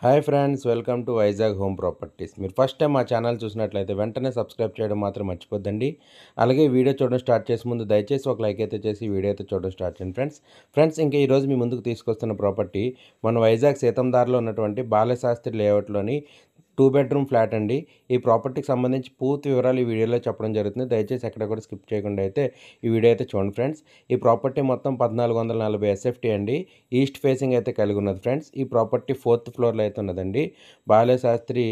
Hi friends, welcome to Vizag home properties. మీరు first time మా channel చూసినట్లయితే వెంటనే సబ్స్క్రైబ్ చేయడం మాత్రం మర్చిపోద్దండి. అలాగే వీడియో చూడడం స్టార్ట్ చేసే ముందు దయచేసి ఒక లైక్ అయితే చేసి వీడియో అయితే చూడడం స్టార్ట్ చేయండి ఫ్రెండ్స్ ఇంకా ఈరోజు మీ ముందుకు తీసుకొస్తున్న ప్రాపర్టీ మన వైజాగ్ సీతందార్లో ఉన్నటువంటి బాలశాస్త్రి లేఅవుట్లోని 2 బెడ్రూమ్ ఫ్లాట్ అండి. ఈ ప్రాపర్టీకి సంబంధించి పూర్తి వివరాలు ఈ వీడియోలో చెప్పడం జరుగుతుంది. దయచేసి ఎక్కడ కూడా స్కిప్ చేయకుండా అయితే ఈ వీడియో అయితే చూడండి ఫ్రెండ్స్. ఈ ప్రాపర్టీ మొత్తం 1440 ఎస్ఎఫ్టీ అండి. ఈస్ట్ ఫేసింగ్ అయితే కలిగి ఉన్నది ఫ్రెండ్స్. ఈ ప్రాపర్టీ 4th ఫ్లోర్లో అయితే ఉన్నదండి. బాలశాస్త్రి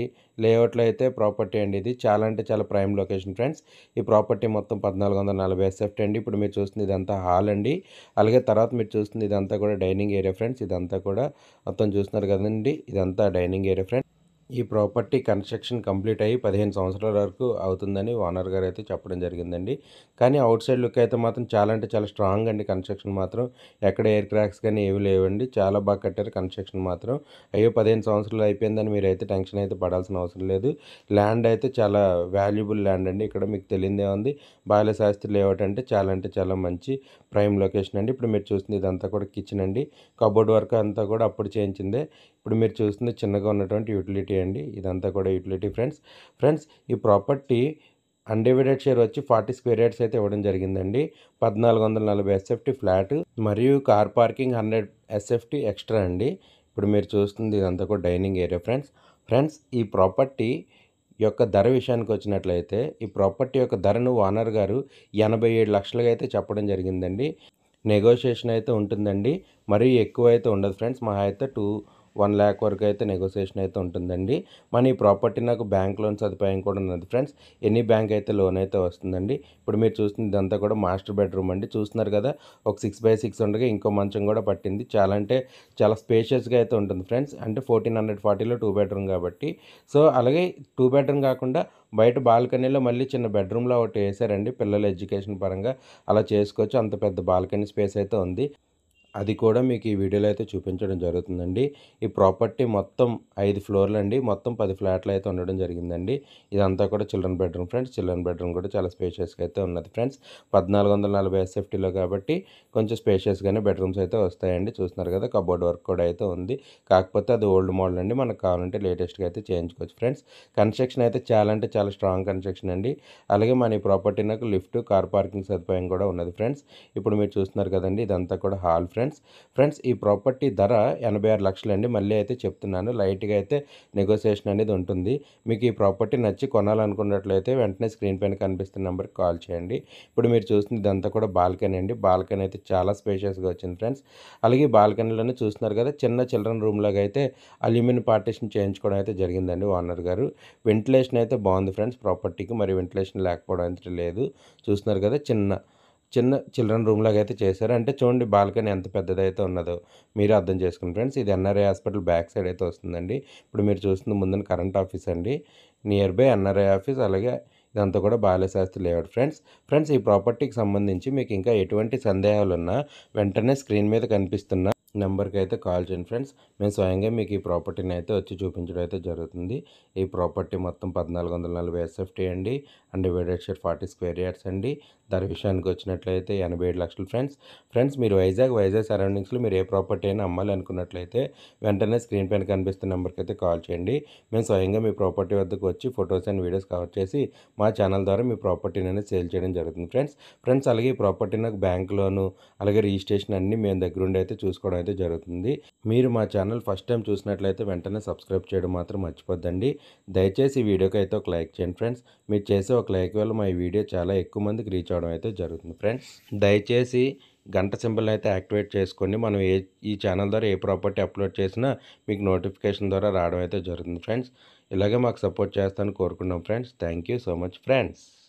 లేఅవుట్లో అయితే ప్రాపర్టీ అండి. ఇది చాలా అంటే చాలా ప్రైమ్ లొకేషన్ ఫ్రెండ్స్. ఈ ప్రాపర్టీ మొత్తం 1440 ఎస్ఎఫ్టీ అండి. ఇప్పుడు మీరు చూస్తుంది ఇదంతా హాల్ అండి. అలాగే తర్వాత మీరు చూస్తుంది ఇదంతా కూడా డైనింగ్ ఏరియా ఫ్రెండ్స్. ఇదంతా కూడా మొత్తం చూస్తున్నారు కదండి, ఇదంతా డైనింగ్ ఏరియా ఫ్రెండ్స్. ఈ ప్రాపర్టీ కన్స్ట్రక్షన్ కంప్లీట్ అయ్యి 15 సంవత్సరాల వరకు అవుతుందని ఓనర్ గారు అయితే చెప్పడం జరిగిందండి. కానీ అవుట్ సైడ్ లుక్ అయితే మాత్రం చాలా అంటే చాలా స్ట్రాంగ్ అండి. కన్స్ట్రక్షన్ మాత్రం ఎక్కడ ఎయిర్ క్రాక్స్ కానీ ఏవి లేవండి. చాలా బాగా కట్టారు కన్స్ట్రక్షన్ మాత్రం. అయ్యో 15 సంవత్సరాలు అయిపోయిందని మీరైతే టెన్షన్ అయితే పడాల్సిన అవసరం లేదు. ల్యాండ్ అయితే చాలా వాల్యుబుల్ ల్యాండ్ అండి. ఇక్కడ మీకు తెలియదే ఉంది, బాలశాస్త్రి లేఅవుట్ అంటే చాలా మంచి ప్రైమ్ లొకేషన్ అండి. ఇప్పుడు మీరు చూస్తుంది ఇదంతా కూడా కిచెన్ అండి. కబోర్డ్ వర్క్ అంతా కూడా అప్పుడు చేయించిందే. ఇప్పుడు మీరు చూస్తుంది చిన్నగా ఉన్నటువంటి యూటిలిటీ అండి. ఇదంతా కూడా యూటిలిటీ ఫ్రెండ్స్ ఈ ప్రాపర్టీ అన్డివైడెడ్ షేర్ వచ్చి 40 స్క్వేర్ యార్డ్స్ అయితే ఇవ్వడం జరిగిందండి. 1440 ఎస్ఎఫ్టీ ఫ్లాట్ మరియు కార్ పార్కింగ్ 100 ఎస్ఎఫ్టీ ఎక్స్ట్రా అండి. ఇప్పుడు మీరు చూస్తుంది ఇదంతా కూడా డైనింగ్ ఏరియా ఫ్రెండ్స్ ఈ ప్రాపర్టీ యొక్క ధర విషయానికి వచ్చినట్లయితే ఈ ప్రాపర్టీ యొక్క ధరను ఓనర్ గారు 87 లక్షలుగా అయితే చెప్పడం జరిగిందండి. నెగోషియేషన్ అయితే ఉంటుందండి. మరీ ఎక్కువ అయితే ఉండదు ఫ్రెండ్స్. మహా అయితే 1 lakh వరకు అయితే నెగోషియేషన్ అయితే ఉంటుందండి. మన ఈ ప్రాపర్టీ నాకు బ్యాంక్ లోన్ సదుపాయం కూడా ఉన్నది ఫ్రెండ్స్. ఎనీ బ్యాంక్ అయితే లోన్ అయితే వస్తుందండి. ఇప్పుడు మీరు చూస్తుంది ఇదంతా కూడా మాస్టర్ బెడ్రూమ్ అండి. చూస్తున్నారు కదా, ఒక 6x6 ఉండగా ఇంకో మంచం కూడా పట్టింది. చాలా అంటే చాలా స్పేషియస్గా అయితే ఉంటుంది ఫ్రెండ్స్. అంటే 1440లో 2 బెడ్రూమ్ కాబట్టి. సో అలాగే 2 బెడ్రూమ్ కాకుండా బయట బాల్కనీలో మళ్ళీ చిన్న బెడ్రూమ్లో ఒకటి వేసారండి. పిల్లల ఎడ్యుకేషన్ పరంగా అలా చేసుకోవచ్చు. అంత పెద్ద బాల్కనీ స్పేస్ అయితే ఉంది. అది కూడా మీకు ఈ వీడియోలో అయితే చూపించడం జరుగుతుందండి. ఈ ప్రాపర్టీ మొత్తం 5 ఫ్లోర్లు అండి. మొత్తం 10 ఫ్లాట్లు అయితే ఉండడం జరిగిందండి. ఇదంతా కూడా children bedroom friends. Children bedroom కూడా చాలా స్పేషియస్గా అయితే ఉన్నది ఫ్రెండ్స్. 1440 ఎస్ఎఫ్టీలో కాబట్టి కొంచెం స్పేషియస్గానే బెడ్రూమ్స్ అయితే వస్తాయండి. చూస్తున్నారు కదా, కబోర్డ్ వర్క్ కూడా అయితే ఉంది. కాకపోతే అది ఓల్డ్ మోడల్ అండి. మనకు కావాలంటే లేటెస్ట్గా అయితే చేయించుకోవచ్చు ఫ్రెండ్స్. కన్స్ట్రక్షన్ అయితే చాలా అంటే చాలా స్ట్రాంగ్ కన్స్ట్రక్షన్ అండి. అలాగే మన ఈ ప్రాపర్టీ నాకు లిఫ్ట్, కార్ పార్కింగ్ సదుపాయం కూడా ఉన్నది ఫ్రెండ్స్. ఇప్పుడు మీరు చూస్తున్నారు కదండి, ఇదంతా కూడా హాల్ ఫ్రెండ్స్ ఈ ప్రాపర్టీ ధర 86 లక్షలండి. మళ్ళీ అయితే చెప్తున్నాను, లైట్గా అయితే నెగోసియేషన్ అనేది ఉంటుంది. మీకు ఈ ప్రాపర్టీ నచ్చి కొనాలనుకున్నట్లయితే వెంటనే స్క్రీన్ పైన కనిపిస్తున్న నెంబర్కి కాల్ చేయండి. ఇప్పుడు మీరు చూస్తుంది ఇదంతా కూడా బాల్కనీ అండి. బాల్కనీ అయితే చాలా స్పేషియస్గా వచ్చింది ఫ్రెండ్స్. అలాగే బాల్కనీలోనే చూస్తున్నారు కదా, చిన్న చిల్డ్రన్ రూమ్ లాగా అయితే అల్యూమినియం పార్టీషన్ చేయించుకోవడం అయితే జరిగిందండి ఓనర్ గారు. వెంటిలేషన్ అయితే బాగుంది ఫ్రెండ్స్ ప్రాపర్టీకి. మరి వెంటిలేషన్ లేకపోవడం అయితే లేదు. చూస్తున్నారు కదా, చిన్న చిన్న చిల్డ్రన్ రూమ్ లాగా అయితే చేశారు. అంటే చూడండి బాల్కనీ ఎంత పెద్దదైతే ఉన్నదో మీరు అర్థం చేసుకోండి ఫ్రెండ్స్. ఇది ఎన్ఆర్ఐ హాస్పిటల్ బ్యాక్ సైడ్ అయితే వస్తుందండి. ఇప్పుడు మీరు చూస్తుంది ముందున కరెంట్ ఆఫీస్ అండి. Near by NRI office. అలాగే ఇదంతా కూడా బాలశాస్త్రి లేఅవుట్ ఫ్రెండ్స్ ఈ ప్రాపర్టీకి సంబంధించి మీకు ఇంకా ఎటువంటి సందేహాలు ఉన్నా వెంటనే స్క్రీన్ మీద కనిపిస్తున్న నెంబర్కి అయితే కాల్ చేయండి ఫ్రెండ్స్. మేము స్వయంగా మీకు ఈ ప్రాపర్టీని అయితే వచ్చి చూపించడం అయితే జరుగుతుంది. ఈ ప్రాపర్టీ మొత్తం 1440 ఎస్ఎఫ్టీ అండి. అన్డివైడెడ్ షేర్ 40 స్క్వేర్ యార్డ్స్ అండి. ధర విషయానికి వచ్చినట్లయితే 87 లక్షలు ఫ్రెండ్స్ మీరు వైజాగ్ సరౌండింగ్స్లో మీరు ఏ ప్రాపర్టీ అయినా అమ్మాలి అనుకున్నట్లయితే వెంటనే స్క్రీన్ పైన కనిపిస్తున్న నెంబర్కి అయితే కాల్ చేయండి. మేము స్వయంగా మీ ప్రాపర్టీ వద్దకు వచ్చి ఫొటోస్ అండ్ వీడియోస్ కవర్ చేసి మా ఛానల్ ద్వారా మీ ప్రాపర్టీని అనేది సేల్ చేయడం జరుగుతుంది ఫ్రెండ్స్. అలాగే ఈ ప్రాపర్టీ నాకు బ్యాంక్ లోను అలాగే రిజిస్ట్రేషన్ అన్నీ మేము దగ్గరుండి అయితే చూసుకోవడం అయితే జరుగుతుంది. మీరు మా ఛానల్ ఫస్ట్ టైం చూసినట్లయితే వెంటనే సబ్స్క్రైబ్ చేయడం మాత్రం మర్చిపోద్దండి. దయచేసి ఈ వీడియోకి అయితే ఒక లైక్ చేయండి ఫ్రెండ్స్. మీరు చేసే ఒక లైక్ వల్ల మా ఈ వీడియో చాలా ఎక్కువ మందికి రీచ్ అవ్వడం అయితే జరుగుతుంది ఫ్రెండ్స్. దయచేసి గంట సింబల్ అయితే యాక్టివేట్ చేసుకోండి. మనం ఈ ఛానల్ ద్వారా ఏ ప్రాపర్టీ అప్లోడ్ చేసినా మీకు నోటిఫికేషన్ ద్వారా రావడం అయితే జరుగుతుంది ఫ్రెండ్స్. ఇలాగే మాకు సపోర్ట్ చేస్తానని కోరుకున్నాం friends. Thank you so much friends.